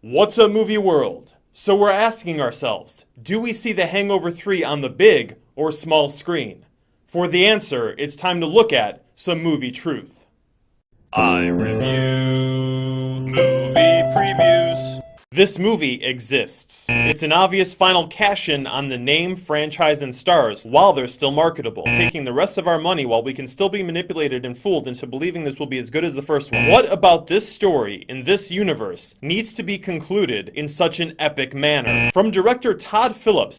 What's up, movie world? So we're asking ourselves, do we see The Hangover 3 on the big or small screen? For the answer, it's time to look at some movie truth. I review movie previews. This movie exists. It's an obvious final cash-in on the name, franchise, and stars while they're still marketable, taking the rest of our money while we can still be manipulated and fooled into believing this will be as good as the first one. What about this story in this universe needs to be concluded in such an epic manner? From director Todd Phillips,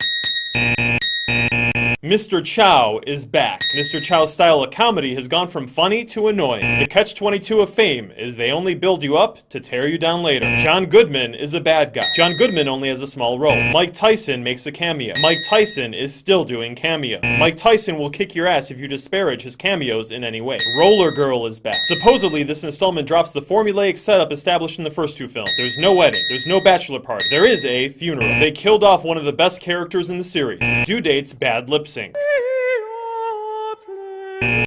Mr. Chow is back. Mr. Chow's style of comedy has gone from funny to annoying. The catch-22 of fame is they only build you up to tear you down later. John Goodman is a bad guy. John Goodman only has a small role. Mike Tyson makes a cameo. Mike Tyson is still doing cameos. Mike Tyson will kick your ass if you disparage his cameos in any way. Roller Girl is back. Supposedly, this installment drops the formulaic setup established in the first two films. There's no wedding. There's no bachelor party. There is a funeral. They killed off one of the best characters in the series. Due date's bad lip sync.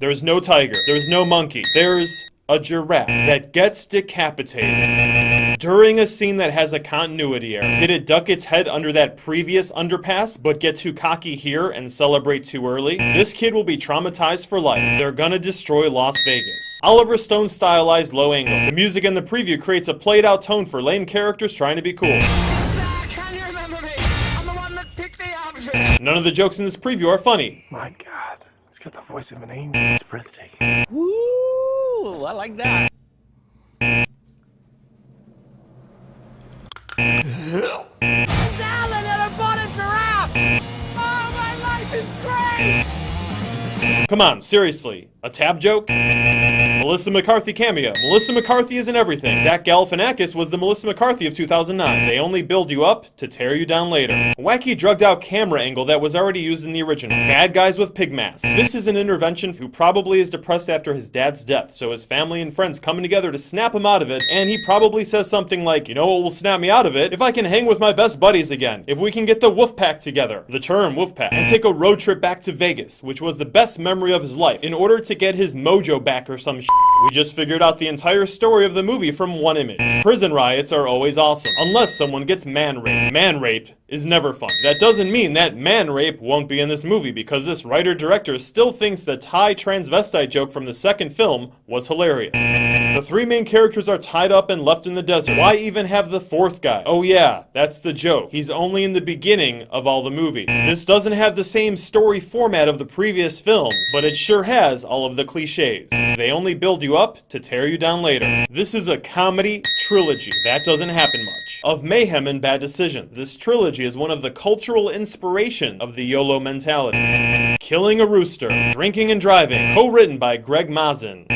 There's no tiger. There's no monkey. There's a giraffe that gets decapitated during a scene that has a continuity error. Did it duck its head under that previous underpass but get too cocky here and celebrate too early? This kid will be traumatized for life. They're gonna destroy Las Vegas. Oliver Stone stylized low angle. The music in the preview creates a played out tone for lame characters trying to be cool. Can you remember me? I'm the one that picked the option. None of the jokes in this preview are funny. My God, he's got the voice of an angel. It's breathtaking. Woo! I like that. Alan and a bought a giraffe! Oh, my life is great! Come on, seriously. A tab joke? Melissa McCarthy cameo. Melissa McCarthy is in everything. Zach Galifianakis was the Melissa McCarthy of 2009. They only build you up to tear you down later. A wacky drugged out camera angle that was already used in the original. Bad guys with pig masks. This is an intervention who probably is depressed after his dad's death, so his family and friends coming together to snap him out of it, and he probably says something like, you know what will snap me out of it? If I can hang with my best buddies again. If we can get the wolf pack together. The term wolf pack. And take a road trip back to Vegas, which was the best memory of his life, in order to get his mojo back or some shit. We just figured out the entire story of the movie from one image. Prison riots are always awesome, unless someone gets man raped. Man rape is never fun. That doesn't mean that man rape won't be in this movie, because this writer-director still thinks the Thai transvestite joke from the second film was hilarious. The three main characters are tied up and left in the desert. Why even have the fourth guy? Oh yeah, that's the joke. He's only in the beginning of all the movies. This doesn't have the same story format of the previous films, but it sure has all of the cliches. They only build you up to tear you down later. This is a comedy trilogy. That doesn't happen much. Of mayhem and bad decisions. This trilogy is one of the cultural inspiration of the YOLO mentality. Killing a Rooster, Drinking and Driving, co-written by Greg Mazin.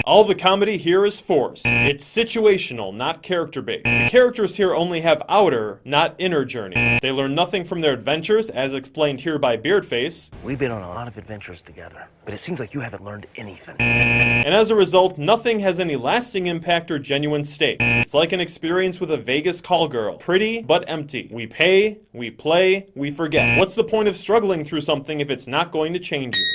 All the comedy here is forced. It's situational, not character-based. The characters here only have outer, not inner journeys. They learn nothing from their adventures, as explained here by Beardface. We've been on a lot of adventures together, but it seems like you haven't learned anything. And as a result, nothing has any lasting impact or genuine stakes. It's like an experience with a Vegas call girl. Pretty, but empty. We pay, we play, we forget. What's the point of struggling through something if it's not going to change you?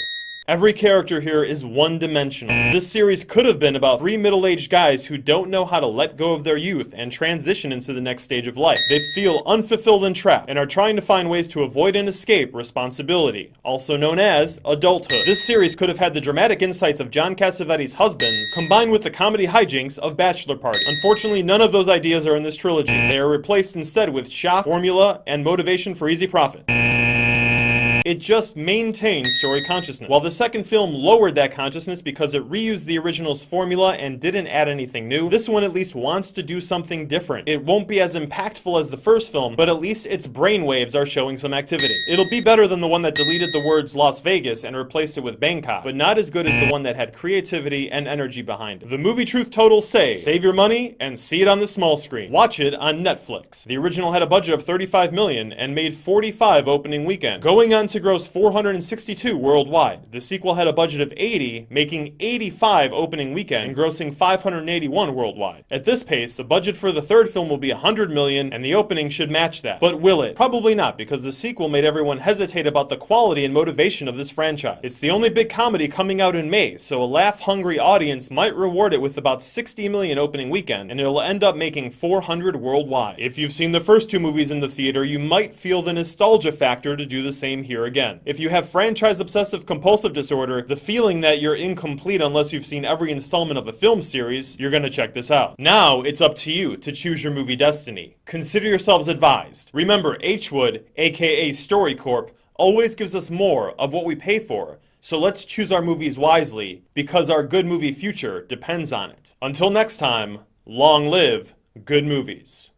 Every character here is one-dimensional. This series could have been about three middle-aged guys who don't know how to let go of their youth and transition into the next stage of life. They feel unfulfilled and trapped, and are trying to find ways to avoid and escape responsibility, also known as adulthood. This series could have had the dramatic insights of John Cassavetes' Husbands, combined with the comedy hijinks of Bachelor Party. Unfortunately, none of those ideas are in this trilogy. They are replaced instead with shock, formula, and motivation for easy profit. It just maintained story consciousness. While the second film lowered that consciousness because it reused the original's formula and didn't add anything new, this one at least wants to do something different. It won't be as impactful as the first film, but at least its brainwaves are showing some activity. It'll be better than the one that deleted the words Las Vegas and replaced it with Bangkok, but not as good as the one that had creativity and energy behind it. The movie truth totals say, save your money and see it on the small screen. Watch it on Netflix. The original had a budget of $35 million and made $45 opening weekend. Going on to to gross 462 worldwide. The sequel had a budget of 80, making 85 opening weekend and grossing 581 worldwide. At this pace, the budget for the third film will be 100 million and the opening should match that. But will it? Probably not, because the sequel made everyone hesitate about the quality and motivation of this franchise. It's the only big comedy coming out in May, so a laugh-hungry audience might reward it with about 60 million opening weekend, and it'll end up making 400 worldwide. If you've seen the first two movies in the theater, you might feel the nostalgia factor to do the same here again. If you have franchise obsessive compulsive disorder, the feeling that you're incomplete unless you've seen every installment of a film series, you're gonna check this out. Now, it's up to you to choose your movie destiny. Consider yourselves advised. Remember, H-Wood, aka StoryCorp, always gives us more of what we pay for. So let's choose our movies wisely, because our good movie future depends on it. Until next time, long live good movies.